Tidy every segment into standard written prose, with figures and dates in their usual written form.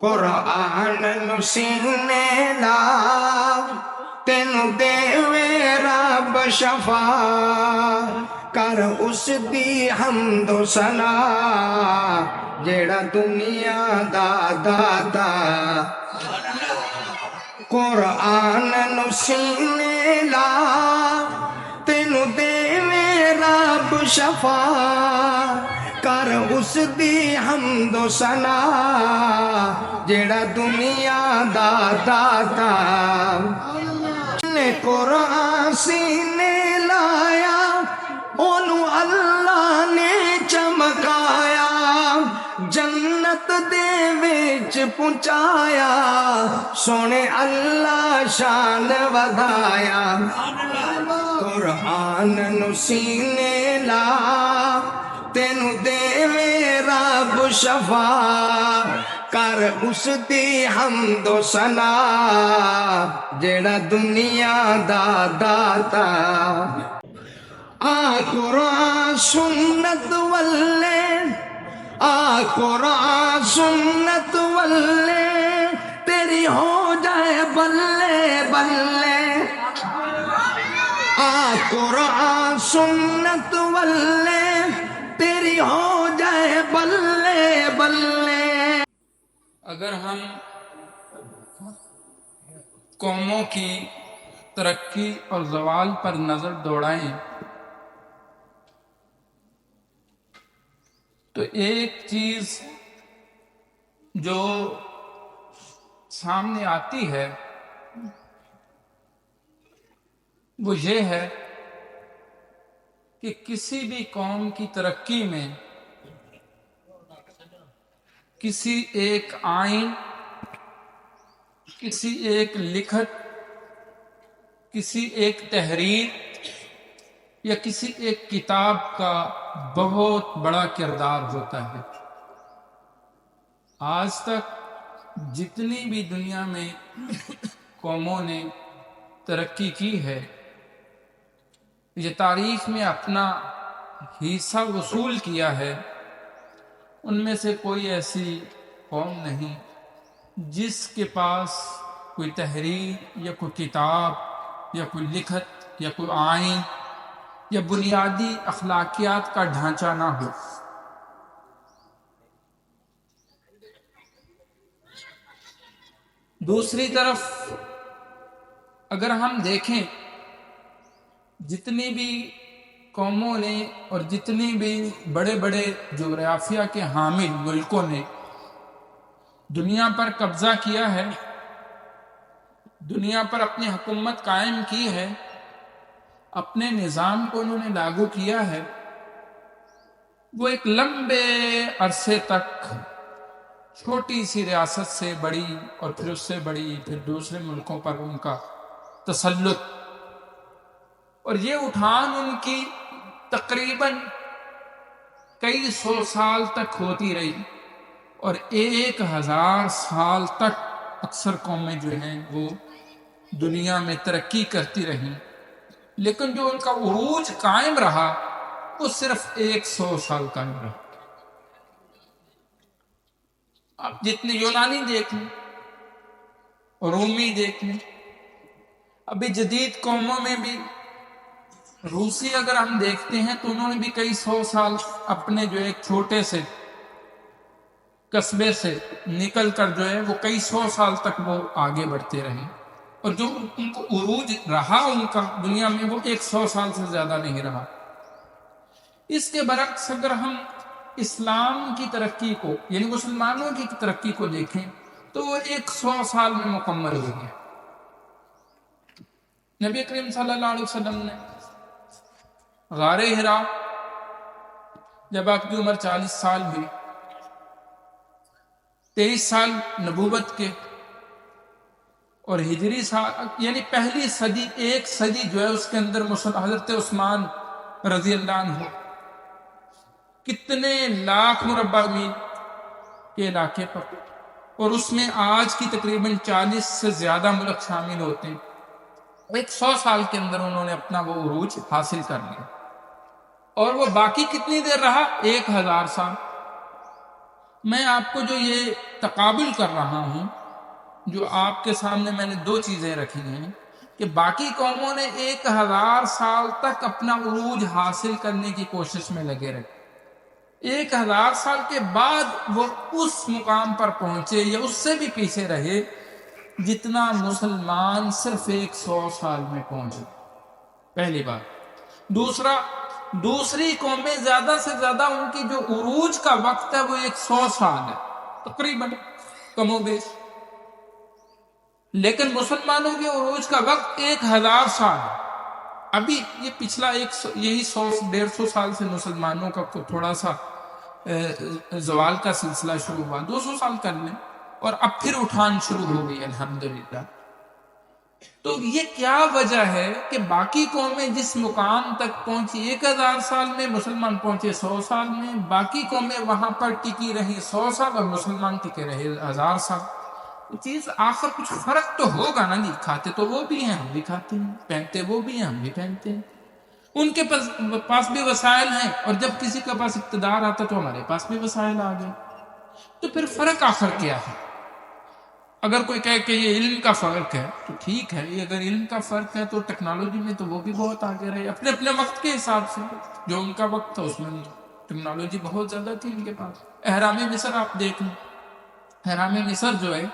قرآن نو سینے لا تینو دیوے رب شفا کر اس دی حمد و ثنا جیڑا دنیا دا دادا قرآن نو سینے لا تینو دیوے رب شفا کر اس دی حمد و ثنا جیڑا دنیا دا داتا نے قرآن سینے لایا اونو اللہ نے چمکایا جنت دے وچ پہنچایا سونے اللہ شان ودایا قرآن نو سینے لا تینو دیوے رب شفا کر اس دی حمد و ثنا جیڑا دنیا دا داتا آ قرآن سنت واللے آ قرآن سنت واللے تیری ہو جائے بلے بلے آ قرآن سنت واللے تیری ہو جائے بلے بلے۔ اگر ہم قوموں کی ترقی اور زوال پر نظر دوڑائیں تو ایک چیز جو سامنے آتی ہے وہ یہ ہے کہ کسی بھی قوم کی ترقی میں کسی ایک آئین، کسی ایک لکھت، کسی ایک تحریر یا کسی ایک کتاب کا بہت بڑا کردار ہوتا ہے۔ آج تک جتنی بھی دنیا میں قوموں نے ترقی کی ہے یہ تاریخ میں اپنا حصہ وصول کیا ہے، ان میں سے کوئی ایسی قوم نہیں جس کے پاس کوئی تحریر یا کوئی کتاب یا کوئی لکھت یا کوئی آئین یا بنیادی اخلاقیات کا ڈھانچہ نہ ہو۔ دوسری طرف اگر ہم دیکھیں جتنی بھی قوموں نے اور جتنی بھی بڑے بڑے جغرافیہ کے حامل ملکوں نے دنیا پر قبضہ کیا ہے، دنیا پر اپنی حکومت قائم کی ہے، اپنے نظام کو انہوں نے لاگو کیا ہے، وہ ایک لمبے عرصے تک چھوٹی سی ریاست سے بڑی اور پھر اس سے بڑی، پھر دوسرے ملکوں پر ان کا تسلط اور یہ اٹھان ان کی تقریباً کئی سو سال تک ہوتی رہی اور 1000 سال تک اکثر قومیں جو ہیں وہ دنیا میں ترقی کرتی رہیں، لیکن جو ان کا عروج قائم رہا وہ صرف 100 سال قائم رہا۔ آپ جتنے یونانی دیکھ لیں، رومی دیکھ لیں، ابھی جدید قوموں میں بھی روسی اگر ہم دیکھتے ہیں تو انہوں نے بھی کئی 100 سال اپنے جو ایک چھوٹے سے قصبے سے نکل کر جو ہے وہ کئی 100 سال تک وہ آگے بڑھتے رہے، اور جو ان کو عروج رہا ان کا دنیا میں وہ 100 سال سے زیادہ نہیں رہا۔ اس کے برعکس اگر ہم اسلام کی ترقی کو یعنی مسلمانوں کی ترقی کو دیکھیں تو وہ 100 سال میں مکمل ہو گیا۔ نبی کریم صلی اللہ علیہ وسلم نے غار حرا جب آپ کی عمر 40 سال ہوئی، 23 سال نبوت کے اور ہجری سال یعنی پہلی صدی، ایک صدی جو ہے اس کے اندر حضرت عثمان رضی اللہ عنہ کتنے لاکھ مربع میل کے علاقے پر، اور اس میں آج کی تقریباً 40 سے زیادہ ملک شامل ہوتے ہیں، 100 سال کے اندر انہوں نے اپنا وہ عروج حاصل کر لیا۔ اور وہ باقی کتنی دیر رہا؟ 1000 سال۔ میں آپ کو جو یہ تقابل کر رہا ہوں، جو آپ کے سامنے میں نے دو چیزیں رکھی ہیں کہ باقی قوموں نے 1000 سال تک اپنا عروج حاصل کرنے کی کوشش میں لگے رہے، 1000 سال کے بعد وہ اس مقام پر پہنچے یا اس سے بھی پیچھے رہے جتنا مسلمان صرف 100 سال میں پہنچے، پہلی بات۔ دوسری قومیں زیادہ سے زیادہ ان کی جو عروج کا وقت ہے وہ 100 سال ہے تقریباً، کم و بیش، لیکن مسلمانوں کے عروج کا وقت 1000 سال ہے۔ ابھی یہ پچھلا یہی 100 150 سال سے مسلمانوں کا تھوڑا سا زوال کا سلسلہ شروع ہوا، 200 سال کر لیں، اور اب پھر اٹھان شروع ہو گئی الحمدللہ۔ تو یہ کیا وجہ ہے کہ باقی قومیں جس مقام تک پہنچی 1000 سال میں، مسلمان پہنچے 100 سال میں، باقی قومیں وہاں پر ٹکی رہی 100 سال اور مسلمان ٹکے رہے 1000 سال۔ یہ چیز آخر کچھ فرق تو ہوگا نا جی، کھاتے تو وہ بھی ہیں، ہم بھی کھاتے ہیں، پہنتے وہ بھی ہیں، ہم بھی پہنتے ہیں، ان کے پاس بھی وسائل ہیں، اور جب کسی کے پاس اقتدار آتا تو ہمارے پاس بھی وسائل آ گئے، تو پھر فرق آخر کیا ہے؟ اگر کوئی کہے کہ یہ علم کا فرق ہے تو ٹھیک ہے، یہ اگر علم کا فرق ہے تو ٹیکنالوجی میں تو وہ بھی بہت آگے رہے اپنے اپنے وقت کے حساب سے، جو ان کا وقت تھا اس میں ٹیکنالوجی بہت زیادہ تھی ان کے پاس۔ اہرام مصر آپ دیکھ لیں، اہرام مصر جو ہے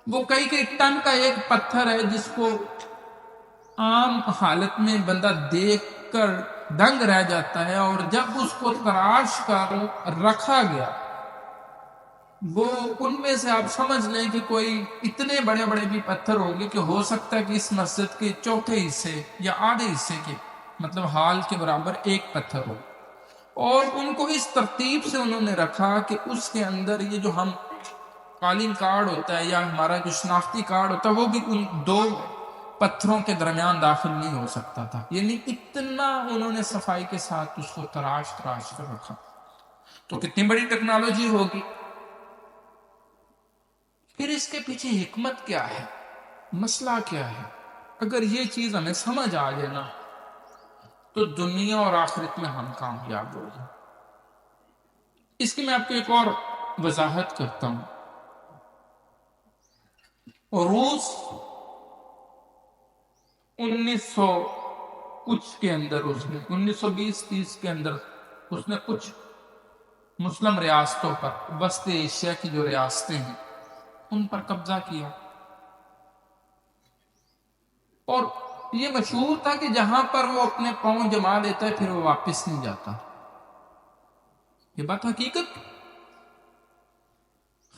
وہ کئی ٹن کا ایک پتھر ہے جس کو عام حالت میں بندہ دیکھ کر دنگ رہ جاتا ہے، اور جب اس کو تراش کر رکھا گیا، وہ ان میں سے آپ سمجھ لیں کہ کوئی اتنے بڑے بڑے بھی پتھر ہوں گے کہ ہو سکتا ہے کہ اس مسجد کے چوتھے حصے یا آدھے حصے کے مطلب ہال کے برابر ایک پتھر ہو، اور ان کو اس ترتیب سے انہوں نے رکھا کہ اس کے اندر یہ جو ہم کالنگ کارڈ ہوتا ہے یا ہمارا جو شناختی کارڈ ہوتا ہے وہ بھی ان دو پتھروں کے درمیان داخل نہیں ہو سکتا تھا، یعنی اتنا انہوں نے صفائی کے ساتھ اس کو تراش کر رکھا۔ تو کتنی بڑی ٹیکنالوجی ہوگی؟ پھر اس کے پیچھے حکمت کیا ہے، مسئلہ کیا ہے؟ اگر یہ چیز ہمیں سمجھ آ جائے نا تو دنیا اور آخرت میں ہم کامیاب ہو جائیں۔ اس کی میں آپ کو ایک اور وضاحت کرتا ہوں۔ روس 1900 کچھ کے اندر، اس نے 1920-30 کے اندر اس نے کچھ مسلم ریاستوں پر، وسط ایشیا کی جو ریاستیں ہیں ان پر قبضہ کیا، اور یہ مشہور تھا کہ جہاں پر وہ اپنے پاؤں جما لیتا ہے پھر وہ واپس نہیں جاتا، یہ بات حقیقت۔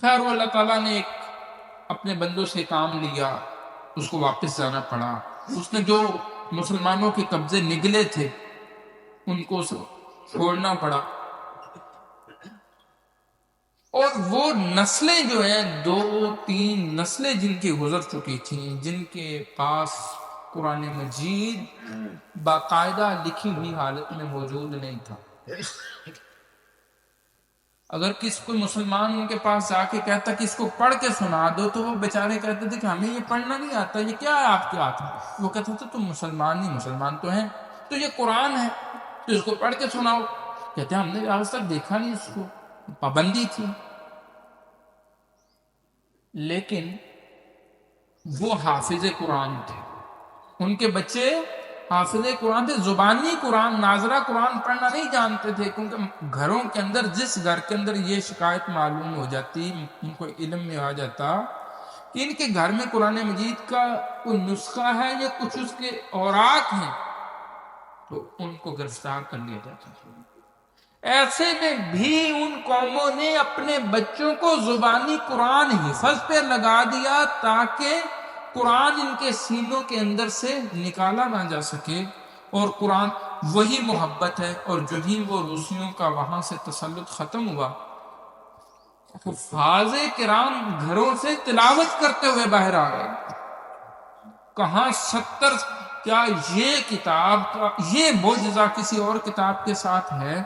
خیر وہ اللہ تعالیٰ نے ایک اپنے بندوں سے کام لیا، اس کو واپس جانا پڑا، اس نے جو مسلمانوں کے قبضے نگلے تھے ان کو چھوڑنا پڑا، اور وہ نسلیں جو ہیں 2-3 نسلیں جن کی گزر چکی تھیں، جن کے پاس قرآن مجید باقاعدہ لکھی ہوئی حالت میں موجود نہیں تھا، اگر کوئی مسلمان ان کے پاس جا کے کہتا کہ اس کو پڑھ کے سنا دو تو وہ بیچارے کہتے تھے کہ ہمیں یہ پڑھنا نہیں آتا، یہ کیا ہے آپ کے ہاتھ میں؟ وہ کہتے تھے تم مسلمان نہیں، مسلمان تو ہیں، تو یہ قرآن ہے تو اس کو پڑھ کے سناؤ، کہتے ہیں ہم نے آج تک دیکھا نہیں، اس کو پابندی تھی۔ لیکن وہ حافظ قرآن تھے، ان کے بچے حافظ قرآن تھے، زبانی قرآن ناظرہ قرآن پڑھنا نہیں جانتے تھے، کیونکہ گھروں کے اندر جس گھر کے اندر یہ شکایت معلوم ہو جاتی، ان کو علم میں آ جاتا کہ ان کے گھر میں قرآن مجید کا کوئی نسخہ ہے یا کچھ اس کے اوراق ہیں، تو ان کو گرفتار کر لیا جاتا تھا۔ ایسے میں بھی ان قوموں نے اپنے بچوں کو زبانی قرآن حفظ پہ لگا دیا تاکہ قرآن ان کے سینوں کے اندر سے نکالا نہ جا سکے، اور قرآن وہی محبت ہے، اور جو ہی وہ روسیوں کا وہاں سے تسلط ختم ہوا، حفاظ کرام گھروں سے تلاوت کرتے ہوئے باہر آ گئے۔ کہاں 70، کیا یہ کتاب کا یہ معجزہ کسی اور کتاب کے ساتھ ہے؟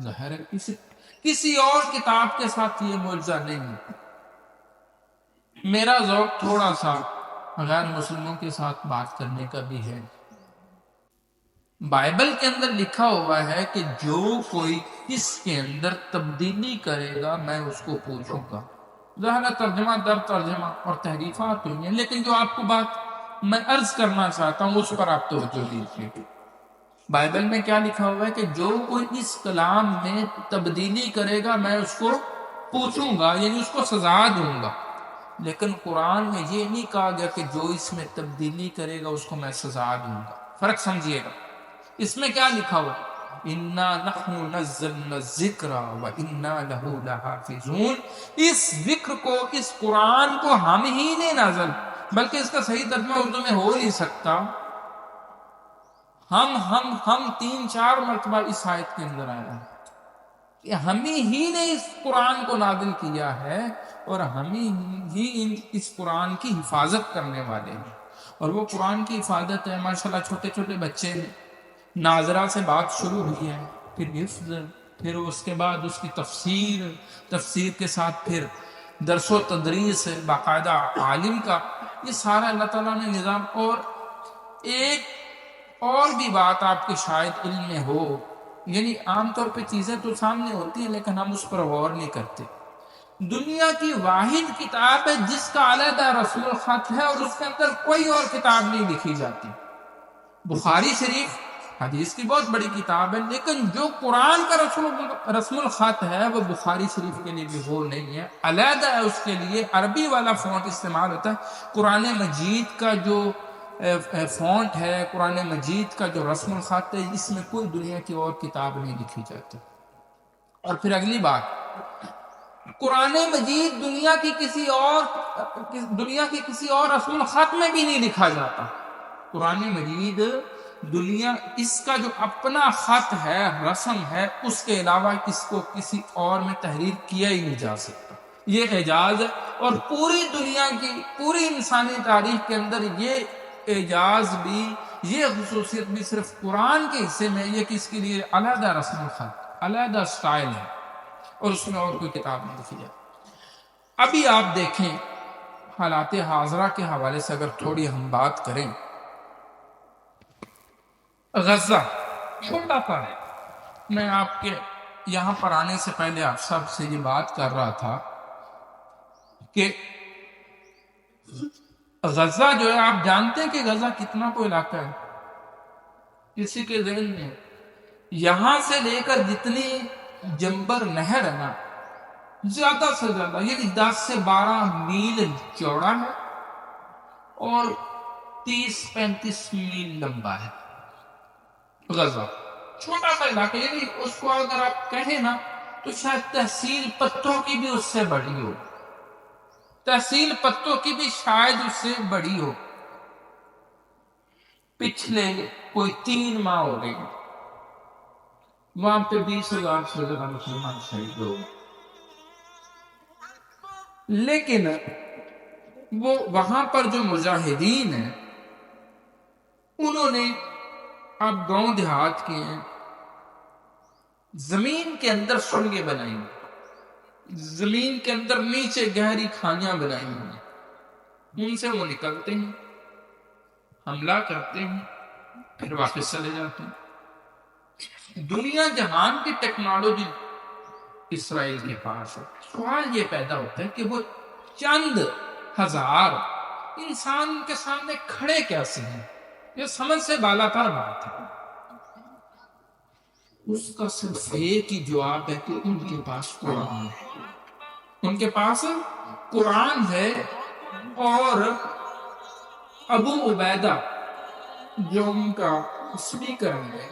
ظاہر ہے کسی اور کتاب کے ساتھ یہ معجزہ نہیں ہے۔ میرا ذوق تھوڑا سا غیر مسلموں کے ساتھ بات کرنے کا بھی ہے۔ بائبل کے اندر لکھا ہوا ہے کہ جو کوئی اس کے اندر تبدیلی کرے گا میں اس کو پوچھوں گا۔ ظاہر ترجمہ در ترجمہ اور تحریفات ہوئی ہیں، لیکن جو آپ کو بات میں عرض کرنا چاہتا ہوں اس پر آپ توجہ دیجیے۔ بائبل میں کیا لکھا ہوا ہے کہ جو کوئی اس کلام میں تبدیلی کرے گا میں اس کو پوچھوں گا، یعنی اس کو سزا دوں گا۔ لیکن قرآن میں یہ نہیں کہا گیا کہ جو اس میں تبدیلی کرے گا اس کو میں سزا دوں گا۔ فرق سمجھیے گا، اس میں کیا لکھا ہوا ہے؟ اِنَّا نَحْنُ نَزَّلْنَا الذِّكْرَ وَإِنَّا لَهُ لَحَافِظُونَ۔ اس ذکر کو، اس قرآن کو ہم ہی نے نازل، بلکہ اس کا صحیح ترجمہ اردو میں ہو نہیں سکتا۔ ہم 3-4 مرتبہ اس آیت کے اندر آیا ہے کہ ہم ہی نے اس قرآن کو نازل کیا ہے اور ہم ہی اس قرآن کی حفاظت کرنے والے ہیں۔ اور وہ قرآن کی حفاظت ہے، ماشاءاللہ چھوٹے چھوٹے بچے ہیں، ناظرہ سے بات شروع ہوئی ہے، پھر حفظ، پھر اس کے بعد اس کی تفسیر کے ساتھ پھر درس و تدریس باقاعدہ عالم کا، یہ سارا اللہ تعالیٰ نے نظام۔ اور ایک اور بھی بات آپ کے شاید علم میں ہو، یعنی عام طور پہ چیزیں تو سامنے ہوتی ہیں لیکن ہم اس پر غور نہیں کرتے۔ دنیا کی واحد کتاب ہے جس کا علیحدہ رسم الخط ہے اور اس کے اندر کوئی اور کتاب نہیں لکھی جاتی۔ بخاری شریف حدیث کی بہت بڑی کتاب ہے، لیکن جو قرآن کا رسم الخط ہے وہ بخاری شریف کے لیے بھی وہ نہیں ہے، علیحدہ ہے، اس کے لیے عربی والا فونٹ استعمال ہوتا ہے۔ قرآن مجید کا جو فونٹ ہے، قرآن مجید کا جو رسم الخط ہے، اس میں کوئی دنیا کی اور کتاب نہیں لکھی جاتی۔ اور پھر اگلی بات، قرآن مجید دنیا کی کسی اور رسم الخط میں بھی نہیں لکھا جاتا۔ قرآن مجید دنیا، اس کا جو اپنا خط ہے، رسم ہے، اس کے علاوہ اس کو کسی اور میں تحریر کیا ہی نہیں جا سکتا۔ یہ اعجاز ہے، اور پوری دنیا کی، پوری انسانی تاریخ کے اندر یہ اعجاز بھی، یہ خصوصیت بھی صرف قرآن کے حصے میں، یہ کس کے لیے علیحدہ رسم الخط، علیحدہ سٹائل ہے، اور اس میں اور کوئی کتاب نہیں لکھی جاتی۔ ابھی آپ دیکھیں حالات حاضرہ کے حوالے سے اگر تھوڑی ہم بات کریں، غزہ چھوٹا سا ہے۔ میں آپ کے یہاں پر آنے سے پہلے آپ سب سے یہ بات کر رہا تھا کہ غزہ جو ہے، آپ جانتے ہیں کہ غزہ کتنا کو علاقہ ہے؟ کسی کے ذہن میں یہاں سے لے کر جتنی جنبر نہر ہے نا، زیادہ سے زیادہ یعنی 10 سے 12 میل چوڑا ہے اور 30-35 میل لمبا ہے۔ غزہ چھوٹا سا علاقہ، یعنی اس کو اگر آپ کہیں نا تو شاید تحصیل پتوں کی بھی اس سے بڑی ہو، تحصیل پتوں کی بھی شاید اس سے بڑی ہو۔ پچھلے کوئی 3 ماہ ہو گئے وہاں پہ 20,000 سے زیادہ مسلمان شہید ہو گئے، لیکن وہ وہاں پر جو مجاہدین ہیں انہوں نے، اب گاؤں دیہات کے ہیں، زمین کے اندر سرنگیں بنائی ہیں، زمین کے اندر نیچے گہری کھانیاں بنائی ہیں، ان سے وہ نکلتے ہیں، حملہ کرتے ہیں، پھر واپس چلے جاتے ہیں۔ دنیا جہان کی ٹیکنالوجی اسرائیل کے پاس ہے۔ سوال یہ پیدا ہوتا ہے کہ وہ چند ہزار انسان کے سامنے کھڑے کیسے ہیں؟ یہ سمجھ سے بالاتر بات ہے۔ اس کا صرف ایک ہی جواب ہے کہ ان کے پاس قرآن ہے، ان کے پاس قرآن ہے۔ اور ابو عبیدہ جو ان کا اسپیکر ہے،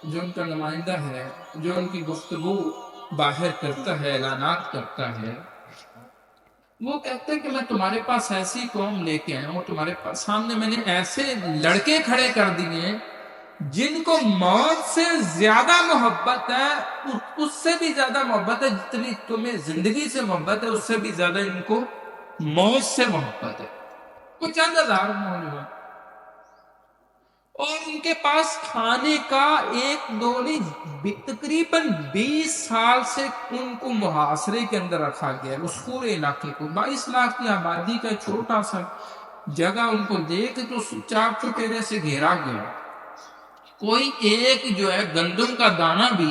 جو ان کا نمائندہ ہے، جو ان کی گفتگو باہر کرتا ہے، اعلانات کرتا ہے، وہ کہتے ہیں کہ میں تمہارے پاس ایسی قوم لے کے آیا ہوں، تمہارے پاس سامنے میں نے ایسے لڑکے کھڑے کر دیے جن کو موت سے زیادہ محبت ہے، اس سے بھی زیادہ محبت ہے جتنی تمہیں زندگی سے محبت ہے، اس سے بھی زیادہ ان کو موت سے محبت ہے۔ کچھ چند ہزار نوجوان، اور ان کے پاس کھانے کا ایک دو نہیں، تقریباً 20 سال سے ان کو محاصرے کے اندر رکھا گیا ہے۔ اس پورے علاقے کو 22 لاکھ کی آبادی کا چھوٹا سا جگہ ان کو دے کے تو چار چوبیرے سے گھیرا گیا۔ کوئی ایک جو ہے گندم کا دانہ بھی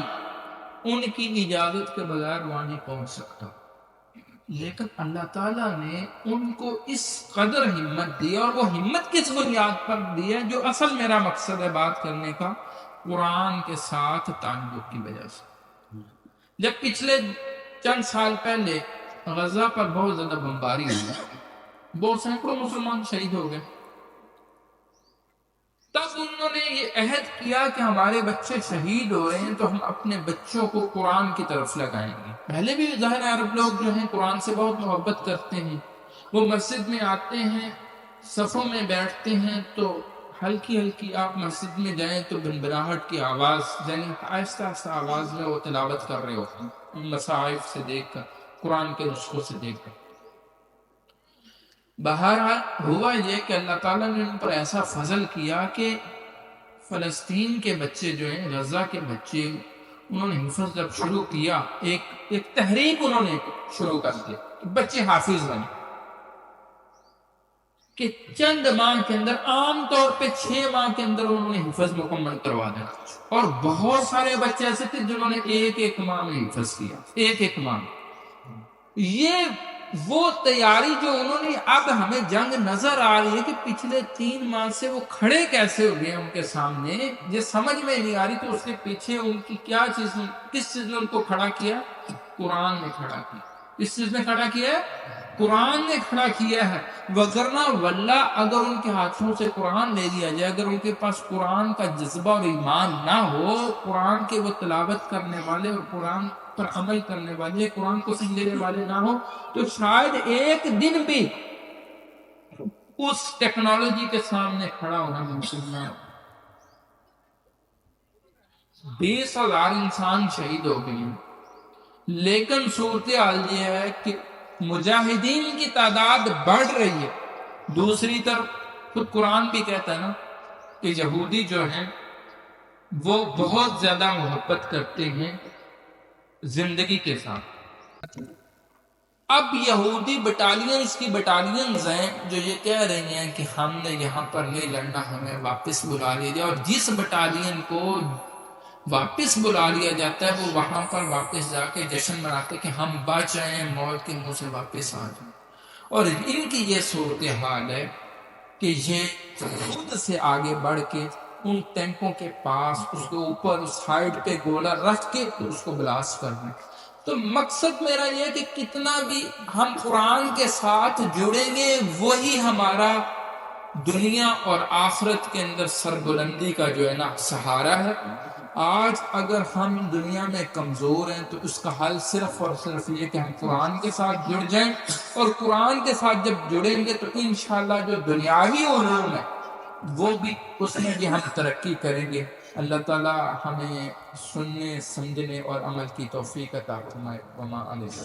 ان کی اجازت کے بغیر وہاں نہیں پہنچ سکتا، لیکن اللہ تعالیٰ نے ان کو اس قدر ہمت دی، اور وہ ہمت کس بنیاد پر دی ہے؟ جو اصل میرا مقصد ہے بات کرنے کا، قرآن کے ساتھ تعلق کی وجہ سے۔ جب پچھلے چند سال پہلے غزہ پر بہت زیادہ بمباری ہوئی، بہت سینکڑوں مسلمان شہید ہو گئے، تب انہوں نے یہ عہد کیا کہ ہمارے بچے شہید ہو رہے ہیں تو ہم اپنے بچوں کو قرآن کی طرف لگائیں گے۔ پہلے بھی ظاہر عرب لوگ جو ہیں قرآن سے بہت محبت کرتے ہیں، وہ مسجد میں آتے ہیں، صفوں میں بیٹھتے ہیں تو ہلکی ہلکی آپ مسجد میں جائیں تو بنبراہٹ کی آواز، یعنی آہستہ آہستہ آواز میں وہ تلاوت کر رہے ہوتے ہیں مصاحف سے دیکھ کر، قرآن کے نسخوں سے دیکھ کر۔ بہرحال ہوا یہ کہ اللہ تعالیٰ نے ان پر ایسا فضل کیا کہ فلسطین کے بچے جو ہیں، غزہ کے بچے، انہوں نے حفظ جب شروع کیا، ایک تحریک انہوں نے شروع کر دی، بچے حافظ بنے، کہ چند ماہ کے اندر، عام طور پہ 6 ماہ کے اندر انہوں نے حفظ مکمل کروا دیا، اور بہت سارے بچے ایسے تھے جنہوں نے ایک ماہ میں حفظ کیا، ایک ماہ۔ یہ وہ تیاری جو انہوں نے، اب ہمیں جنگ نظر آ رہی ہے کہ پچھلے 3 ماہ سے وہ کھڑے کیسے ہو گئے ان کے سامنے، یہ سمجھ میں نہیں آ رہی، تو اس کے پیچھے ان کی کیا چیز، کس چیز نے ان کو کھڑا کیا؟ قرآن نے کھڑا کیا۔ اس چیز نے کھڑا کیا ہے؟ قرآن نے کھڑا کیا ہے، وگرنہ واللہ اگر ان کے ہاتھوں سے قرآن لے لیا جائے، اگر ان کے پاس قرآن کا جذبہ اور ایمان نہ ہو، قرآن کے وہ تلاوت کرنے والے اور قرآن پر عمل کرنے والے، قرآن کو سمجھنے والے نہ ہو، تو شاید ایک دن بھی اس ٹیکنالوجی کے سامنے کھڑا ہونا ممکن نہ ہو۔ 20,000 انسان شہید ہو گئے ہیں، لیکن صورتحال یہ ہے کہ مجاہدین کی تعداد بڑھ رہی ہے۔ دوسری طرف خود قرآن بھی کہتا ہے نا کہ یہودی جو ہیں وہ بہت زیادہ محبت کرتے ہیں زندگی کے ساتھ۔ اب یہودی بٹالینز کی بٹالینز ہیں جو یہ کہہ رہی ہیں کہ ہم نے یہاں پر نہیں لڑنا، ہمیں واپس بلا لیا جائے، اور جس بٹالین کو واپس بلا لیا جاتا ہے وہ وہاں پر واپس جا کے جشن مناتے کہ ہم بچ آئے ہیں، موت کے منہ سے واپس آ جائیں۔ اور ان کی یہ صورتحال ہے کہ یہ خود سے آگے بڑھ کے ان ٹینکوں کے پاس، اس کے اوپر اس ہائٹ پہ گولا رکھ کے اس کو بلاسٹ کر دیں۔ تو مقصد میرا یہ کہ کتنا بھی ہم قرآن کے ساتھ جڑیں گے، وہی ہمارا دنیا اور آخرت کے اندر سربلندی کا جو ہے نا سہارا ہے۔ آج اگر ہم دنیا میں کمزور ہیں تو اس کا حل صرف اور صرف یہ کہ ہم قرآن کے ساتھ جڑ جائیں، اور قرآن کے ساتھ جب جڑیں گے تو انشاءاللہ جو دنیاوی علوم ہے وہ بھی، اس میں بھی ہم ترقی کریں گے۔ اللہ تعالی ہمیں سننے، سمجھنے اور عمل کی توفیق عطا فرمائے۔ وما علیہ